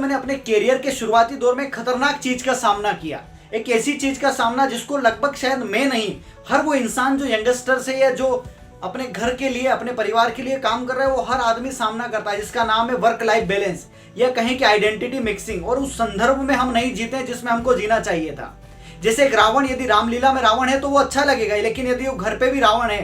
मैंने अपने कैरियर के शुरुआती दौर में खतरनाक चीज का सामना किया, एक ऐसी चीज का सामना जिसको लगभग शायद मैं नहीं, हर वो इंसान जो यंगस्टर से या जो अपने घर के लिए अपने परिवार के लिए काम कर रहा है वो हर आदमी सामना करता है, जिसका नाम है वर्क लाइफ बैलेंस या कहें कि आइडेंटिटी मिक्सिंग। और उस संदर्भ में हम नहीं जीते जिसमें हमको जीना चाहिए था। जैसे एक रावण, यदि रामलीला में रावण है तो वो अच्छा लगेगा, लेकिन यदि वो घर पे भी रावण है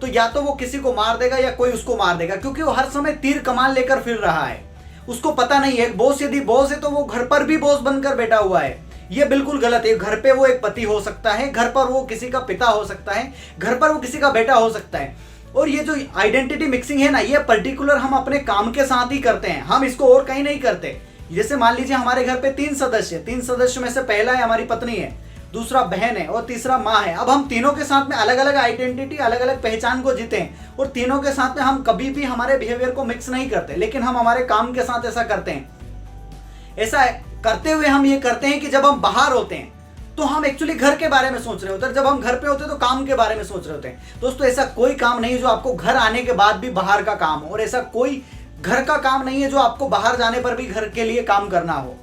तो या तो वो किसी को मार देगा या कोई उसको मार देगा, क्योंकि वो हर समय तीर कमान लेकर फिर रहा है। उसको पता नहीं है बॉस, यदि बॉस है तो वो घर पर भी बॉस बनकर बैठा हुआ है। ये बिल्कुल गलत है। घर पे वो एक पति हो सकता है, घर पर वो किसी का पिता हो सकता है, घर पर वो किसी का बेटा हो सकता है। और ये जो आइडेंटिटी मिक्सिंग है ना, ये पर्टिकुलर हम अपने काम के साथ ही करते हैं, हम इसको और कहीं नहीं करते। जैसे मान लीजिए हमारे घर पे 3 सदस्य, 3 सदस्य में से पहला है हमारी पत्नी है, दूसरा बहन है और तीसरा माँ है। अब हम तीनों के साथ में अलग अलग आइडेंटिटी, अलग अलग पहचान को जीते हैं और तीनों के साथ में हम कभी भी हमारे बिहेवियर को मिक्स नहीं करते, लेकिन हम हमारे काम के साथ ऐसा करते हैं। ऐसा करते हुए हम ये करते हैं कि जब हम बाहर होते हैं तो हम एक्चुअली घर के बारे में सोच रहे होते हैं, जब हम घर पे होते हैं तो काम के बारे में सोच रहे होते हैं। दोस्तों, ऐसा कोई काम नहीं है जो आपको घर आने के बाद भी बाहर का काम हो, और ऐसा कोई घर का काम नहीं है जो आपको बाहर जाने पर भी घर के लिए काम करना हो।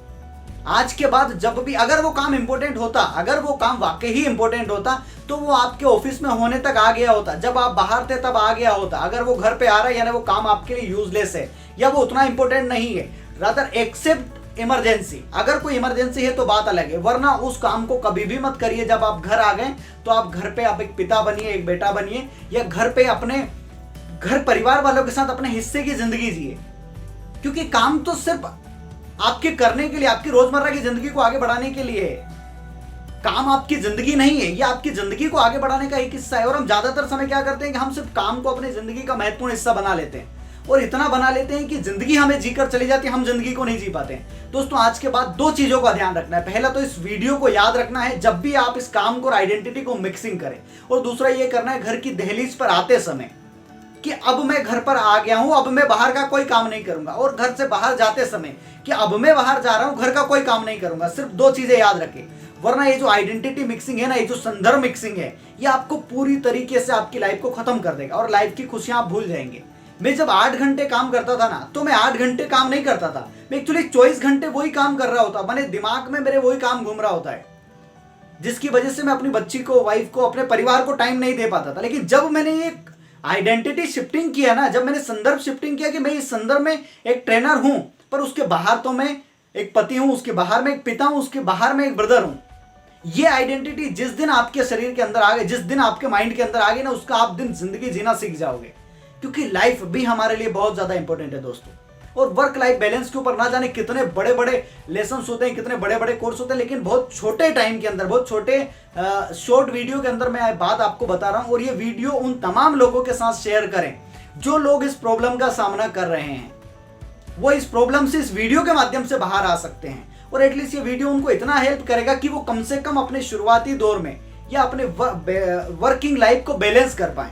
आज के बाद जब भी अगर वो काम इंपॉर्टेंट होता, अगर वो काम वाकई ही इंपॉर्टेंट होता तो वो आपके ऑफिस में होने तक आ गया होता, जब आप बाहर थे तब आ गया होता। अगर वो घर पे आ रहा है यानी वो काम आपके लिए यूजलेस है या वो उतना इंपॉर्टेंट नहीं है। रादर एक्सेप्ट इमरजेंसी, अगर कोई इमरजेंसी है तो बात अलग है, वरना उस काम को कभी भी मत करिए। जब आप घर आ गए तो आप घर पे आप एक पिता बनिए, एक बेटा बनिए, या घर पे अपने घर परिवार वालों के साथ अपने हिस्से की जिंदगी जिए। क्योंकि काम तो सिर्फ आपके करने के लिए, आपकी रोजमर्रा की जिंदगी को आगे बढ़ाने के लिए है। काम आपकी जिंदगी नहीं है, ये आपकी जिंदगी को आगे बढ़ाने का एक हिस्सा है। और हम ज्यादातर समय क्या करते हैं कि हम सिर्फ काम को अपनी जिंदगी का महत्वपूर्ण हिस्सा बना लेते हैं और इतना बना लेते हैं कि जिंदगी हमें जीकर चली जाती है, हम जिंदगी को नहीं जी पाते हैं। दोस्तों, आज के बाद 2 चीजों का ध्यान रखना है। पहला तो इस वीडियो को याद रखना है जब भी आप इस काम को और आइडेंटिटी को मिक्सिंग करें, और दूसरा ये करना है घर की दहलीज पर आते समय कि अब मैं घर पर आ गया हूं, अब मैं बाहर का कोई काम नहीं करूंगा। और घर से बाहर जाते समय कि अब मैं बाहर जा रहा हूं, घर का कोई काम नहीं करूंगा। सिर्फ 2 चीजें याद रखें, वरना ये जो आइडेंटिटी मिक्सिंग है ना, ये जो संदर्भ मिक्सिंग है, ये आपको पूरी तरीके से आपकी लाइफ को खत्म कर देगा और लाइफ की खुशियां आप भूल जाएंगे। मैं जब 8 घंटे काम करता था ना, तो मैं 8 घंटे काम नहीं करता था, मैं एक्चुअली 24 घंटे वही काम कर रहा होता। मैंने दिमाग में मेरे वही काम घूम रहा होता है, जिसकी वजह से मैं अपनी बच्ची को, वाइफ को, अपने परिवार को टाइम नहीं दे पाता था। लेकिन जब मैंने ये आइडेंटिटी शिफ्टिंग किया ना, जब मैंने संदर्भ शिफ्टिंग किया कि मैं इस संदर्भ में एक ट्रेनर हूं, पर उसके बाहर तो मैं एक पति हूं, उसके बाहर में एक पिता हूं, उसके बाहर में एक ब्रदर हूं। ये आइडेंटिटी जिस दिन आपके शरीर के अंदर आ गई, जिस दिन आपके माइंड के अंदर आ गई ना, उसका आप दिन जिंदगी जीना सीख जाओगे। क्योंकि लाइफ भी हमारे लिए बहुत ज्यादा इंपॉर्टेंट है दोस्तों। और वर्क लाइफ बैलेंस के ऊपर ना जाने कितने बड़े बड़े लेसन होते हैं, कितने बड़े बड़े कोर्स होते हैं, लेकिन बहुत छोटे टाइम के अंदर, बहुत छोटे शॉर्ट वीडियो के अंदर मैं बात आपको बता रहा हूं। और ये वीडियो उन तमाम लोगों के साथ शेयर करें जो लोग इस प्रॉब्लम का सामना कर रहे हैं। वो इस प्रॉब्लम से इस वीडियो के माध्यम से बाहर आ सकते हैं, और एटलीस्ट ये वीडियो उनको इतना हेल्प करेगा कि वो कम से कम अपने शुरुआती दौर में या अपने वर्किंग लाइफ को बैलेंस कर पाए।